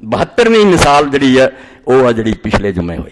72ਵੀਂ ਮਿਸਾਲ ਜਿਹੜੀ ਹੈ ਉਹ ਆ ਜਿਹੜੀ ਪਿਛਲੇ ਜੁਮੇ ਹੋਈ,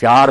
4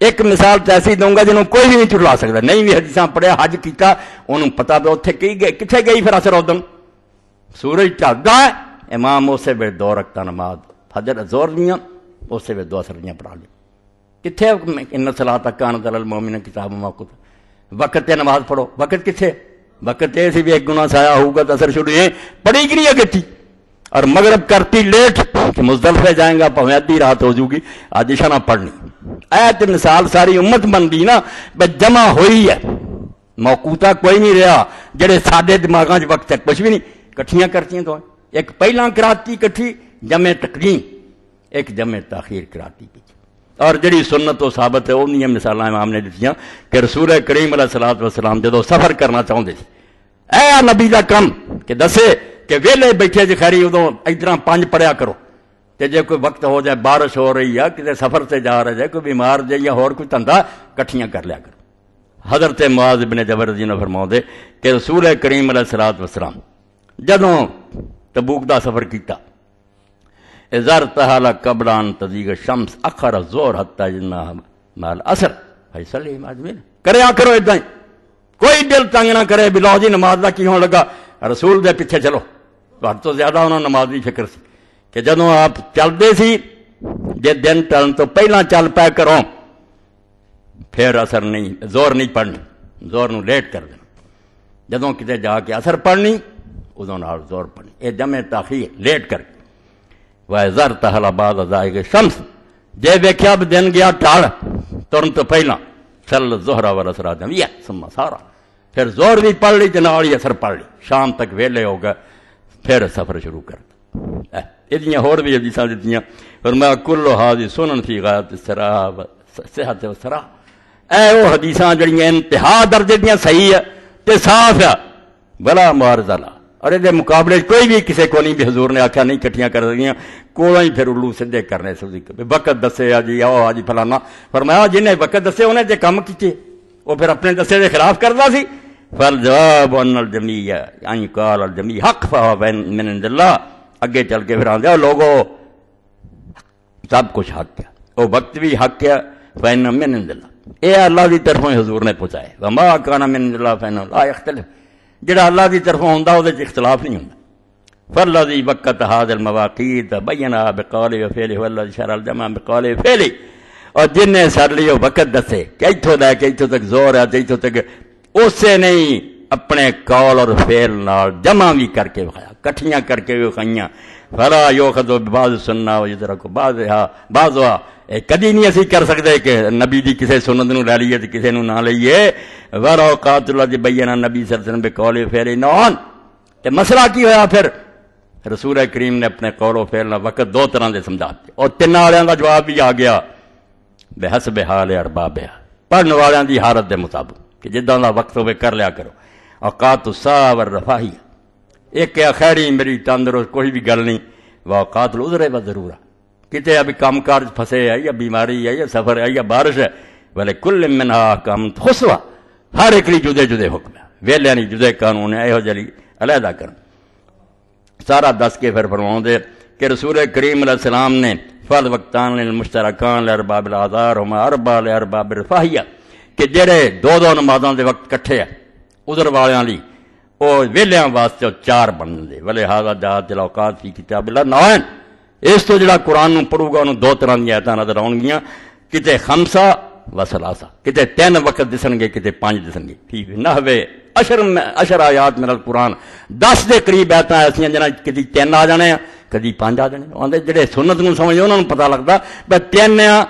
ایک مثال تو ایسی دوں گا جنہوں کوئی بھی نہیں چٹلا سکتا. نہیں بھی حدیثاں پڑھیا حج کیتا انہوں پتا بھی اتنے کتنے گئی پھر اثر ادم سورج ٹھگا امام اسے ویلے 2 رکعتاں نماز فجر زور دیاں اسے ویلے 2 اثر دیاں پڑھا لی. کتنے ان صلاۃ کانت علی المؤمنین کتاب موقوتا وقت تے نماز پڑھو. وقت کتنے وقت یہ سی بھی ایک گناہ سایہ ہوگا تو اثر شروع ہے پڑھی کہ نہیں اگتی اور مغرب کرتی لیٹ کہ مزدلفے جائیں گا پویں ادھی رات ہو جائے گی آج عشاء نہ پڑھنی. ایت مثال ساری امت بن گئی نا بس جمع ہوئی ہے موقوتا کوئی نہیں رہا جڑے ساڈے دماغاں چ وقت کچھ بھی نہیں کٹھیاں کرتی تو ایک پہلا کراتی کٹھی جمع تقدیم ایک جمع تاخیر کراتی پیچھے. اور جڑی سنت و ثابت ہے انہی مثالاں امام نے دتیاں کہ رسول کریم علیہ الصلوۃ والسلام جدوں سفر کرنا چاہتے تھے اے نبی دا کم کہ دسے کہ ویلے بیٹھے جی خیری ادوں ادھر 5 پڑھیا کرو تے جے کوئی وقت ہو جائے بارش ہو رہی ہے کسی سفر سے جا رہا ہے کوئی بیمار جائے یا اور کوئی دھندا کٹھیاں کر لیا کرو. حضرت معاذ بن جبل رضی اللہ عنہ فرماؤندے کہ رسول کریم علیہ الصلوۃ والسلام جدوں تبوک دا سفر کیتا اذر تحال قبل ان تزیغ الشمس اخر الظہر حتی جنا مال اثر فیصل ماجمین کریا کرو اداں کوئی دل تنگ نہ کرے بلاؤ جی نماز دا کی ہون لگا رسول دے پیچھے چلو. تہاڈے تو زیادہ انہوں نماز دی فکر سی کہ جدوں آپ چلدے سی جے دن ٹلن تو پہلا چل پے کرو پھر اثر نہیں زور نہیں پڑھنی زور نو لیٹ کر دینا. جدوں کتے جا کے اثر پڑھنی ادوں نال زور پڑھنی. یہ جمع تاخیر لیٹ کر کے وَإِذَا ارْتَحَلَ بَعْدَ ذَلِكَ الشَّمْسُ جے ویکھیا بھی دن گیا ٹال ترن تو پہلا صلی الظہر والعصر جميعا ثم سار پھر زور بھی پڑھ لی نال ہی اثر پڑھ لی شام تک ویلے ہو گئے پھر سفر شروع کر دیا. ادیاں ہور بھی حدیثاں دتیاں فرمایا کل ھذی سنن فی غایت الصراح صحت والصراح. اے وہ حدیثاں جڑیاں انتہا درجے دیاں صحیح ہے تے صاف ہے بلا معارضہ لا اور یہ مقابلے کوئی بھی کسی کو نہیں بھی حضور نے آخیا نہیں کٹھیاں کر دیا کوڑا ہی پھر الو سدھے کرنے وقت دسے جی آؤ جی فلانا فرمایا جنہیں وقت دسے انہیں جے کام کیتے وہ پھر اپنے دسے دے خلاف کرتا سی. فالجواب ان الجمیع ان قال الجمیع حق فهو من عند اللہ. اگے چل کے پھر آندے لوگو سب کچھ حق ہے وہ وقت بھی حق ہے فإن من عند اللہ اے اللہ دی طرفوں حضور نے پہنچائے وما کان من عند اللہ فإن لا يختلف جڑا اللہ دی طرفوں ہوندا او دے اختلاف نہیں ہوندا. فالذی وقت هذه المواقیت بینها بقوله وفعله والذی شرع الجمع بقوله وفعله اور جن نے سر لیو وقت دسے کہ ایتھوں لے کے ایتھوں تک زور ہے ایتھوں تک اسے نہیں اپنے قول اور فعل نال جمع بھی کر کے وکھایا کٹھیاں کر کے وکھائیاں. فلا یؤخذ ببعض السنہ ویترک بعضها کدی نہیں اسی کر سکتے کہ نبی دی کسی سنت نو لے لیے تے کسی نو نہ لئیے. وَرَوْقَاتُ الَّذِي بَيَّنَ النَّبِيُّ صلی اللہ علیہ وسلم بِقَوْلِهِ وَفِعْلِهِ نَوْعًا تے مسئلہ کی ہویا پھر رسول کریم نے اپنے قول و فعل وقت 2 طرح دے سمجھا دتے اور 3 والیاں دا جواب بھی آ گیا بحسب حال اربابها پڑھن والیاں دی حالت دے مطابق کہ جداں دا وقت ہوے کر لیا کرو. اوقات الساعہ والرفاہیہ ایک ہے خیری میری تندرست کوئی بھی گل نہیں واوقات العذر والضرورہ کتے ابھی کام کار پھنسے ہے یا بیماری ہے یا سفر ہے یا بارش ہے وَلِكُلٍّ مِّنْهَا أَحْكَامٌ خُصُوَّةٌ ہر ایک لی جدے جدے حکم ہے ویلے نہیں جدے قانون ہے یہ جلی علیحدہ کر سارا دس کے پھر فرماؤں دے کہ رسول کریم علیہ السلام نے فرد وقتان للمشترکان لارباب العذار ہما اربا لارباب الرفاہیہ کہ جڑے 2 نمازاں دے وقت کٹھے ہیں عذر والیاں لی او ویلیاں واسطے 4 بن دے ولہذا جاءت الاوقات فی کتاب اللہ نوعین. اس تو جڑا قرآن نو پڑھو گا انہوں 2 طرح دی آیتاں نظر آؤں گیاں کتے 5 و 3 کتے 3 وقت دسن گے کتے 5 دسن گے. ٹھیک ہے نحوے 10 آیات من القرآن 10 دے قریب آیتاں ایسیاں جنہاں کدی 3 آ جانے ہیں کدی 5 آ جانے آندے جڑے سنت نو سمجھ انہاں نوں پتہ لگدا بے 3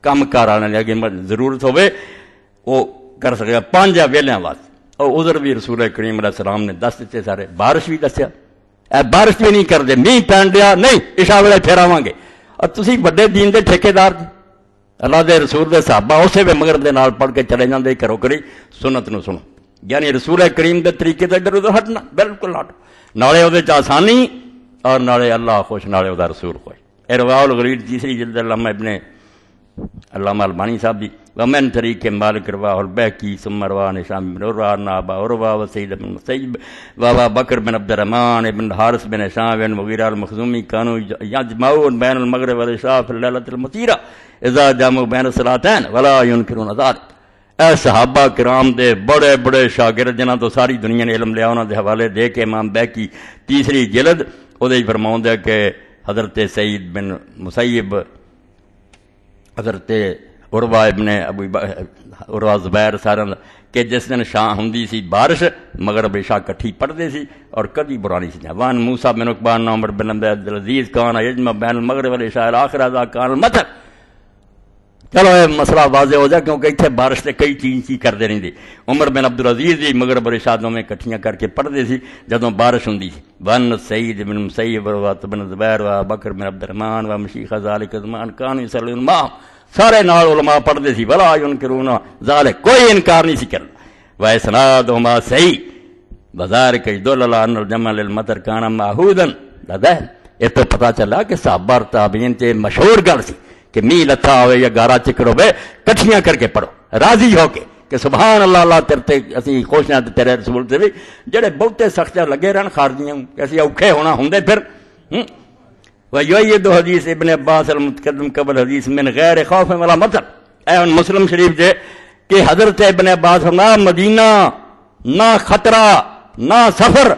کم کر والے لگے ضرورت ہوے وہ کر سکے 5 ویلیاں واسطے. اور عذر بھی رسول کریم علیہ السلام نے 10 دیتے سارے. بارش بھی دسیا بارش بھی نہیں کرتے نہیں پہن دیا نہیں عشاء ویلے پھر آواں گے اور تسی بڑے دین دے ٹھیکیدار جی اللہ دے رسول دے صحابہ اسے بھی مگر دے نال پڑھ کے چلے جاندے کرو کری سنت نو سنو یعنی رسول کریم دے طریقے تے ادھر ادھر ہٹنا بالکل ہٹ نالے اودے چ آسانی اور نالے اللہ خوش نالے اودہ رسول خوش. ارواء الغلیل تیسری جلد علامہ ابن علامہ البانی صاحب دی ومن طریق مالک رواہ البیکی ثم روان شام بن عروہ نابا عروہ وسید بن مسیب وابا بکر بن عبد الرحمن بن حارث بن شام بن مغیرہ المخزومی کانو یجمعون بین المغرب والعشاء فی اللیلۃ المطیرہ اذا جامعوا بین الصلاتین ولا ینکرون ذلک۔ اے صحابہ کرام دے بڑے بڑے شاگرد جنہاں تو ساری دنیا نے علم لیا، انہاں دے حوالے دے کے امام بیکی تیسری جلد او دے فرماؤں دے کہ حضرت سعید بن مسیب، حضرت عروہ ابن ابو عروہ زبیر سارا کہ جس دن شاہ ہوندی سی بارش مغرب عشاء کٹھی پڑھتے سی اور کدی برانی سی جا وان موسیٰ بن عقبان عمر بن عبدالعزیز کان یجمع بین المغرب والعشاء الاخر اذا کان المطر۔ چلو یہ مسئلہ واضح ہو جائے کیونکہ اتنے بارش سے کئی چیز کرتے رہتے۔ عمر بن عبدالعزیز دی مغرب اور عشاء میں کٹھیاں کر کے پڑھتے سی جدوں بارش ہوندی سی۔ ون سعید بن مسیب و بن زبیر و بکر بن عبد الرحمن و مشیخ ذالک زمان کانوا یصلون معهم، سارے نال علماء پڑھتے سی ولا ینکرون ذالک، کوئی انکار نہیں سی کرنا۔ و اسنادہما صحیح وذالک یدل علی ان الجمع للمطر کان معہودا لدہ۔ یہ تو پتہ چلا کہ صحابہ اور تابعین تے مشہور گل سی کہ می لتھا ہوئے یا گارا چکر ہوئے کٹھیاں کر کے پڑھو راضی ہو کے کہ سبحان اللہ اللہ تیرتے اسی خوش ہیں تیرے رسول سے بھی جڑے بہتے سخت لگے رہن خارجیاں کہ اسی اوکھے ہونا ہوندے پھر۔ وَيُؤَيِّدُ حدیث ابن عباس المتقدم قبل حدیث من غیر خوف ولا مطر۔ اے ان مسلم شریف دے کہ حضرت ابن عباس فرمایا مدینہ نہ خطرہ نہ سفر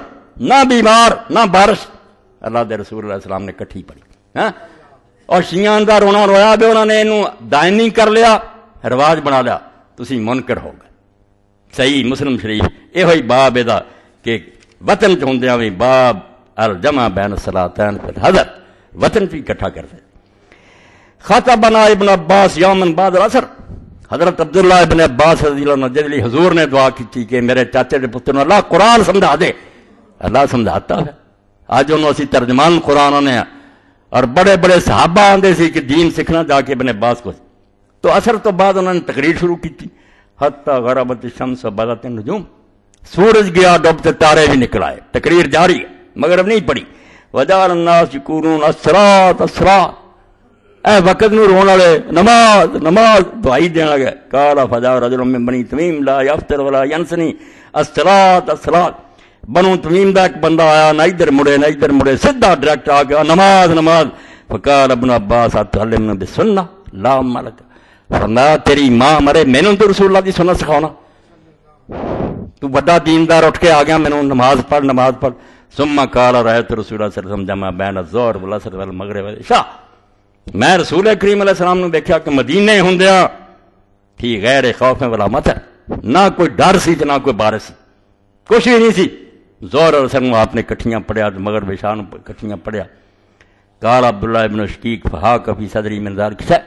نہ بیمار نہ بارش، اللہ دے رسول علیہ السلام نے کٹھی پڑھی۔ ہاں اور شیعہ دا رونا رویا بھی انہوں نے انہوں دائمی کر لیا، رواج بنا لیا، تسی منکر ہو گئے۔ صحیح مسلم شریف یہ ہوئی باب دا کہ وطن چ ہوندیاں بھی باب الجمع بین الصلاتین فی الحضر، وطن بھی اکٹھا کرتے۔ خطبنا ابن عباس یومن بعد العصر، حضرت عبداللہ ابن عباس رضی اللہ عنہ جلی حضور نے دعا کی کہ میرے چاچے دے پتر اللہ قرآن سمجھا دے۔ اللہ سمجھاتا ہے، آج انہوں اسی ترجمان قرآن نے اور بڑے بڑے صحابہ آندے سی کہ دین سکھنا جا کے ابن عباس کو، تو اثر تو بعد انہوں نے تقریر شروع کی تھی حتی غربت الشمس وبدت النجوم، سورج گیا ڈوبتے تارے بھی نکل آئے، تقریر جاری ہے مغرب نہیں پڑی۔ وجعل الناس یقولون الصلاۃ الصلاۃ، اے وقت نو رون والے نماز نماز دعائی دین لگے۔ قال فجاء رجل من بنی تمیم لا یفطر ولا ینسنی الصلاۃ الصلاۃ، بنو تمیم دا ایک بندہ آیا نہ ادھر مڑے نہ ادھر مڑے، سیدھا ڈائریکٹ آ گیا نماز نماز۔ فقال ابن عباس اتعلمنا بالسنہ لا ملک، فرمایا تیری ماں مرے مینوں تو رسول اللہ دی سنت سکھاؤنا، تو بڑا دیندار اٹھ کے آ گیا مینوں نماز پڑھ نماز پڑھ۔ ثم قال رأيت رسول اللہ صلی اللہ علیہ وسلم جمع بین الظہر والعصر والمغرب والعشاء، میں رسول کریم علیہ السلام نے دیکھا کہ مدینے ہوندیاں تھی غیر خوف ولا مطر، نہ کوئی ڈر سی نہ کوئی بارش سی، کچھ بھی نہیں سی۔ زہر اور عصر آپ نے کٹھیاں پڑھیا، مغرب عشاء کٹھیاں پڑھیا۔ قال عبداللہ ابن شقیق فحاق فی صدری من ذلک شیء،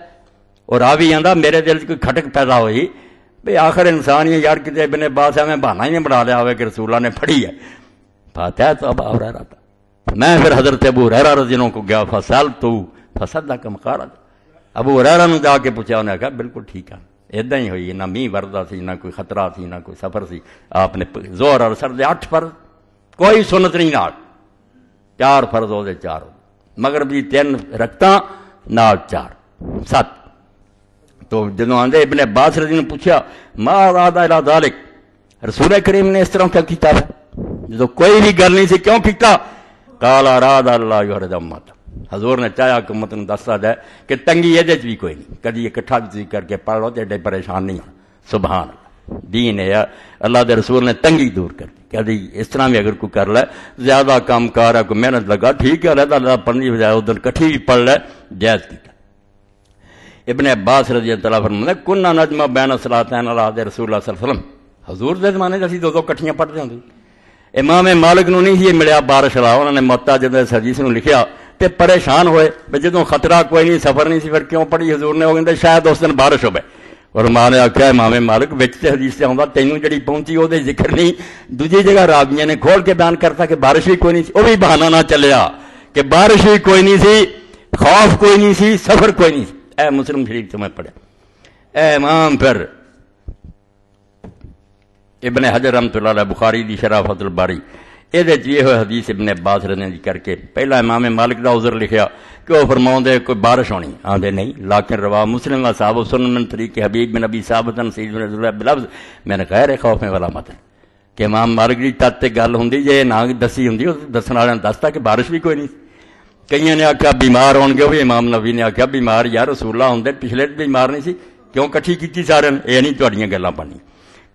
اور راوی آندا میرے دل کوئی کھٹک پیدا ہوئی بھئی آخر انسان یہ یار کتے ابن عباس ہے میں بہانہ ہی نہیں بنا لیا ہوئے کہ رسول اللہ نے پڑھی ہے۔ فاتحہ تو ابا ہریرہ تھا، میں پھر حضرت ابو ہریرہ رضی اللہ عنہ کو گیا فسألتہ فصدق ما قال، ابو ہریرہ نے جا کے پوچھا، انہوں نے کہا بالکل ٹھیک ہے، ادھا ہی ہوئی، نہ میہ وردہ سی نہ کوئی خطرہ سی نہ کوئی سفر سی۔ آپ نے زہر اور عصر دے 8 فرض، کوئی سنت نہیں نال، 4 فرض ہو دے 4 ہو، مغرب دی 3 رکھتا نال 4 7۔ تو جدوں آندے ابن عباس رضی نے پوچھا ما اراد الی ذلک، رسول کریم نے اس طرح کیا کیتا ہے جدوں کوئی بھی گل نہیں سی کیوں کیتا؟ قال اراد اللہ یحرج امت، حضور نے چاہیا کہ امت نوں دستا جائے کہ تنگی یہ بھی کوئی نہیں، کدی اکٹھا بھی کر کے پڑھ لو تے ایڈے پریشان نہیں ہونا۔ سبحان اللہ، دین ہے اللہ دے رسول نے تنگی دور کر دی، کدی اس طرح بھی اگر کوئی کر لے زیادہ کام کار ہے کوئی محنت لگا ٹھیک ہے، اللہ پڑھنی بجائے ادھر کٹھی بھی پڑھ لے جائز کی۔ ابن عباس رضی اللہ عنہ فرماتے ہیں کننا نجمع بین الصلاتین علی عہد رسول اللہ صلی اللہ علیہ وسلم، حضور دے زمانے اسی 2 کٹھیاں پڑھتے ہوندے۔ امام مالک نو نہیں یہ ملیا بارش والا، انہوں نے موطا جدوں اس حدیث نو لکھیا تے پریشان ہوئے بھی جدوں خطرہ کوئی نہیں سفر نہیں سی پھر کیوں پڑھی حضور نے؟ وہ کہندے شاید اس دن بارش ہوے، اور ماں نے آخیا امام مالک وچ تے حدیث سے آندا تینوں جڑی پہنچی وہ ذکر نہیں، دوجی جگہ راویاں نے کھول کے بیان کرتا کہ بارش بھی کوئی نہیں سی، وہ بھی بہانہ نہ چلیا کہ بارش بھی کوئی نہیں سی، خوف کوئی نہیں سی، سفر کوئی نہیں سی۔ اے مسلم شریف سے میں پڑھا، اے امام پھر ابن حجر رحمۃ اللہ علیہ بخاری دی شرح فتح الباری یہ حدیث ابن عباس رضی اللہ عنہ کر کے پہلا امام مالک دا عذر لکھیا کہ وہ فرماؤندے کوئی بارش ہونی آندے نہیں، لیکن روا مسلم و صحابہ سنن من طریق حبیب بن ابی ثابت سید بن عبداللہ بلفظ میں نے غیر خوف میں ولا مت کہ امام مالک دی تت تے گل ہوندی جے نہ دسی ہوندی دسن والے نے دستا کہ بارش بھی کوئی نہیں۔ کئی نے آخیا بیمار ہون گے، وہ امام نبی نے آخیا بیمار یار رسول اللہ ہوندے پچھلے بیمار نہیں سی، کیوں کٹھی کیتی سارے نے؟ یہ نہیں تہاڈیاں گلاں بنی۔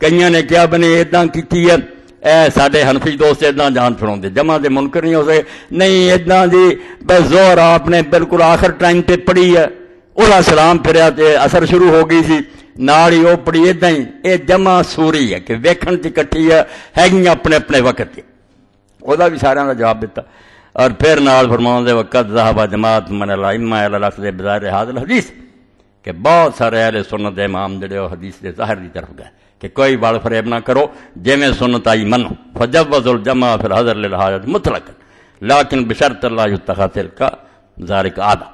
کئی نے کیا بنے اداں کیتی ہے، اے ساڈے حنفی دوست اداں جان چھڑاؤندے، جمع دے منکر نہیں ہو سکے، نہیں اداں دی بے زور آپ نے بالکل آخر ٹائم تے پڑھی ہے، اولا سلام پھریا تے اثر شروع ہو گئی سی نال ہی وہ پڑھی اداں ہی، یہ جمع سوری ہے کہ ویکھن تے کٹھی ہے گی اپنے اپنے وقت تے، وہ بھی سارے کا جواب دیتا۔ اور پھر نال فرماؤندے وقت ذهب جماعت من الائمہ الی الاخذ بظاہر هذا الحدیث کہ بہت سارے اہل سنت امام جڑے وہ حدیث دے ظاہر دی طرف گئے کہ کوئی وال فریب نہ کرو، جویں سنت آئی منو، فجوز الجمع فی الحضر للحاجت مطلقا لیکن بشرط اللہ یتخذ کا ذالک عادہ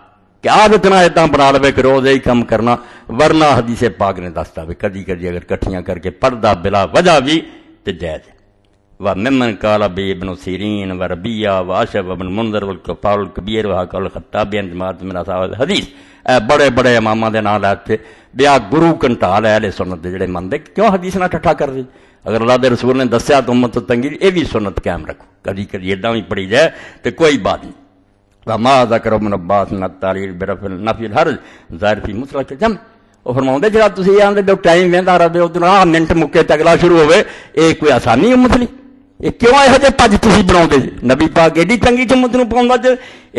کہ عادت نہ اتنا بنا لے کہ روز یہی کام کرنا، ورنہ حدیث پاک نے دستا بھی کدی کدی اگر کٹھیاں کر کے پردہ بلا وجہ بھی تے جائز ہے۔ وممن قال به ابن سیرین وربیہ واشب ابن منذر والکفار الکبیر وحاکل الخطابی جماعت من اصحاب الحدیث، بڑے بڑے اماماں دے نام لیتے بیا گرو کنٹال اہل سنت دے جڑے مندے کیوں حدیث نہ ٹھٹھا کر دی؟ اگر اللہ دے رسول نے دسیا تو امت تنگی یہ بھی سنت قائم رکھو، کدی کدی اداں بھی پڑھی جائے تو کوئی بات نہیں۔ وما ذکر ابن عباس من التعلیل برفع نفی الحرج ظاہر فی مطلق جمع، وہ فرماؤندے جڑا تسی آندے جو ٹائم ویندا رہے ادھر منٹ مکے تے اگلا شروع ہوئے، یہ کوئی آسانی امت نہیں، یہ کیوں یہ جے پج تسی بناؤندے جی؟ نبی پاک ایڈی تنگی چ امت نوں پاوندا جے؟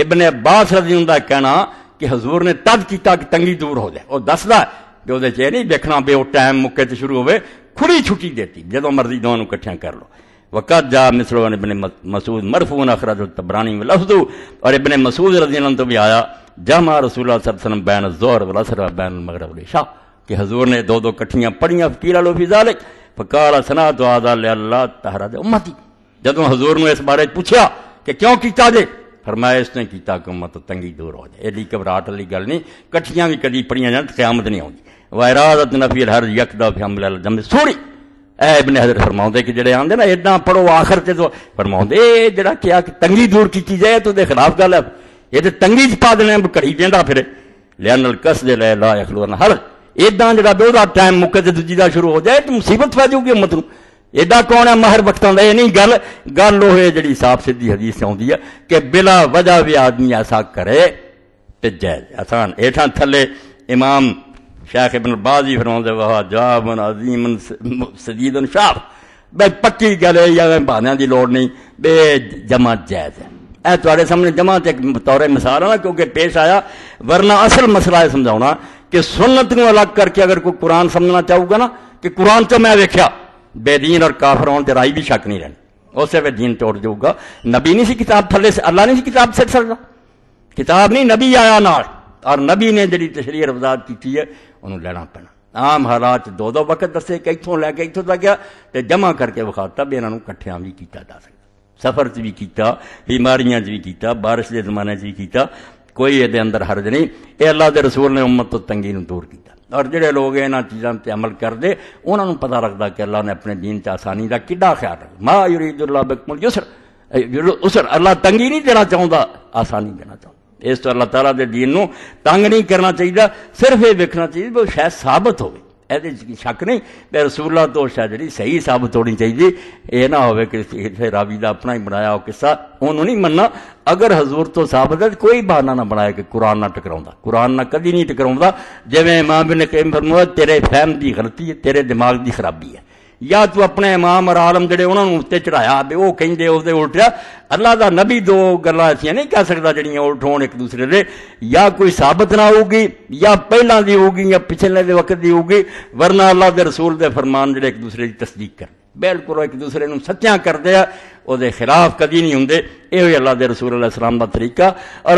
ابن عباس رضی اللہ عنہ کہنا کہ حضور نے تد کیتا کہ تنگی دور ہو جائے، وہ دسدا کہ وہ یہ نہیں دیکھنا بے وہ ٹائم مکے تے شروع ہوئے، کھلی چھٹی دیتی جدوں مرضی دونوں کٹھیاں کر لو۔ وقت جا مثل ابن مسعود مرفوع اخرج الطبرانی ولفظ، اور ابن مسعود رضی اللہ عنہ تو بھی آیا جمع رسول اللہ صلی اللہ علیہ وسلم بین الظہر والعصر وبین المغرب والعشاء کہ حضور نے دو دو کٹھیاں پڑھیاں، فقیل له فی ذلک فقال صنعت هذا لله تحرج امتی، جدوں حضور نے اس بارے پوچھا کہ کیوں کیتا جے، فرمایا اس نے کیتا کہ امت تنگی دور ہو جائے، ایڈی گھبراہٹ والی گل نہیں، کٹھیاں بھی کدی پڑھیاں جان قیامت نہیں آؤندی۔ وارادت نفی الحرج یکدا فی حمل الجمع سوری، اے ابن حضرت فرماؤندے کہ جڑے آندے نا اداں پڑھو آخر تے تو فرماؤندے جڑا کیا کہ تنگی دور کیتی جائے تو دے خلاف گل ہے، یہ تے تنگی چ پا دینے کڑی ویندا پھرے، لأن القصد لا يخلون حرج، اداں جڑا بے دا ٹائم مکے تے دوجی دا شروع ہو جائے تو مصیبت پہ جاؤ گی امت نوں۔ ایڈا کون ہے ماہر وقتاں دا؟ یہ نہیں گل وہ ہے جڑی صاف سیدھی حدیث آؤندی ہے کہ بلا وجہ بھی آدمی ایسا کرے تے جائز آسان۔ ایٹھاں تھلے امام شیخ ابن باز فرماندے وہ جواب عظیم سدید شاف، بے پکی گل ہے یا بہانیاں دی لوڑ نہیں، بے جمع جائز ہے۔ اے تواڈے سامنے جمع تے بطور مثال ہے نا کیونکہ پیش آیا، ورنہ اصل مسئلہ ہے سمجھاؤنا کہ سنت نو الگ کر کے اگر کوئی قرآن سمجھنا چاہو گا نا کہ قرآن تو میں ویکھیا بے دین اور کافر ہون تے رائی بھی شک نہیں رہنی، اسے وے دین توڑ جاؤ گا۔ نبی نہیں سی کتاب تھلے سے، اللہ نہیں سی کتاب سٹ سکتا، کتاب نہیں نبی آیا نال، اور نبی نے جڑی تشریح وضاحت کی ہے انہوں لینا پینا۔ عام حالات دو دو وقت دسے کہ اتوں لے کے اتوں تک گیا تے جمع کر کے وکھاتا بھی انہوں کٹھیاں بھی کیتا جا سکتا، سفر چ بھی کیتا، بیماریاں چ بھی کیتا، بارش دے زمانے چ بھی کیتا، کوئی یہ اندر حرج نہیں۔ یہ اللہ دے رسول نے امت تو تنگی نو دور کیتا، اور جڑے لوگ انہاں چیزاں تے عمل کردے انہاں نوں پتہ لگدا کہ اللہ نے اپنے دین چ آسانی دا کڈا خیال رکھا۔ ما یرید اللہ بکم اليسر، اسر اللہ تنگی نہیں دینا چاہتا، آسانی دینا چاہتا۔ اس تو اللہ تعالیٰ دے دین نو تنگ نہیں کرنا چاہیے، صرف یہ ویکھنا چاہیے وہ شاید ثابت ہوئے، یہ شک نہیں کہ رسول اللہ تو شاید جی صحیح ثابت ہونی چاہیے، یہ نہ ہوئے کہ راوی دا اپنا ہی بنایا ہو قصہ انہوں نہیں مننا۔ اگر حضور تو ثابت ہے کوئی بہانہ نہ بنایا کہ قرآن نہ ٹکراؤں، قرآن نہ کدی نہیں ٹکراؤں، جویں امام ابن قیم فرمایا تیرے فہم دی غلطی ہے، تیرے دماغ دی خرابی ہے، یا تو اپنے امام اور عالم جڑے انہوں نے اتنے چڑھایا بے وہ کہیں دے اسے الٹیا، اللہ دا نبی دو گلاں ایسیاں نہیں کہہ سکتا جڑیاں الٹ ہون ایک دوسرے دے، یا کوئی ثابت نہ ہوگی یا پہلاں دی ہوگی یا پچھلے دے وقت دی ہوگی، ورنہ اللہ دے رسول دے فرمان جڑے ایک دوسرے دی تصدیق کر بالکل ایک دوسرے نوں سچیاں کردے آ، او دے خلاف کدی نہیں ہوندے۔ یہ اللہ دے رسول علیہ السلام دا طریقہ۔ اور